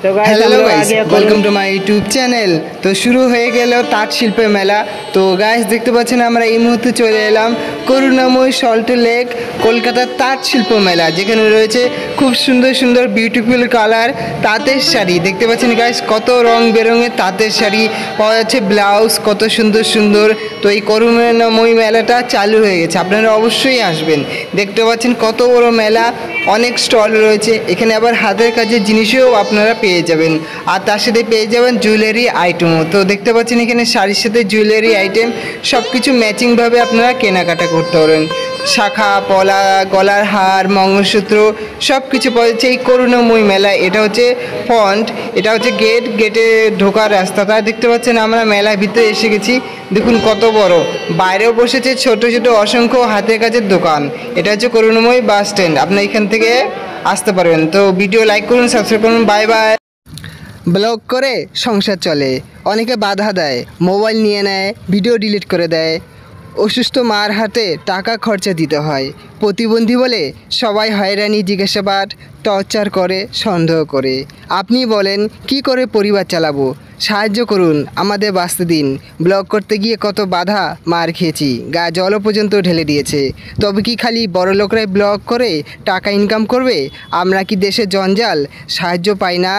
तो गाइस हम हेलो लोग आ गाइस, गया welcome to my YouTube channel. তো শুরু হয়ে গেল তাঁত শিল্পের মেলা। তো গাইস দেখতে পাচ্ছেন আমরা এই মুহূর্তে চলে এলাম করুণাময়ী সল্ট লেক কলকাতার তাঁত শিল্প মেলা, যেখানে রয়েছে খুব সুন্দর সুন্দর বিউটিফুল কালার তাঁতের শাড়ি। দেখতে পাচ্ছেন গাইস কত রং বেরঙের তাঁতের শাড়ি পাওয়া যাচ্ছে, ব্লাউজ কত সুন্দর সুন্দর। তো এই করুণাময়ী মেলাটা চালু হয়ে গেছে, আপনারা অবশ্যই আসবেন। দেখতে পাচ্ছেন কত বড় মেলা, অনেক স্টল রয়েছে এখানে, আবার হাতের কাজের জিনিসও আপনারা পেয়ে যাবেন, আর তার সাথে পেয়ে যাবেন জুয়েলারি আইটেমও। তো দেখতে পাচ্ছেন এখানে শাড়ির সাথে জুয়েলারি আইটেম সব কিছু ম্যাচিংভাবে আপনারা কেনাকাটা করতে পারেন। শাখা পলা, গলার হার, মঙ্গলসূত্র সব কিছু পাওয়া যাচ্ছে এই করুণাময়ী মেলা। এটা হচ্ছে ফন্ট, এটা হচ্ছে গেটে ঢোকার রাস্তাটা। দেখতে পাচ্ছেন আমরা মেলার ভিতরে এসে গেছি, দেখুন কত বড়। বাইরেও বসেছে ছোট ছোট অসংখ্য হাতের কাজের দোকান। এটা হচ্ছে করুণাময়ী বাস স্ট্যান্ড, আপনি এখান থেকে আসতে পারবেন। তো ভিডিও লাইক করুন, সাবস্ক্রাইব করুন, বাই বাই। ব্লগ করে সংসার চলে, অনেকে বাধা দেয়, মোবাইল নিয়ে নেয়, ভিডিও ডিলিট করে দেয়। অসুস্থ মার হাতে টাকা খরচা দিতে হয়, প্রতিবন্ধী বলে সবাই হয়রানি, জিজ্ঞাসাবাদ, টর্চার করে, সন্দেহ করে। আপনি বলেন কি করে পরিবার চালাবো? সাহায্য করুন, আমাদের বাঁচতে দিন। ব্লগ করতে গিয়ে কত বাধা মার খেয়েছি, গা জলও পর্যন্ত ঢেলে দিয়েছে। তবে কি খালি বড় লোকরাই ব্লগ করে টাকা ইনকাম করবে? আমরা কি দেশে জঞ্জাল সাহায্য পাই না?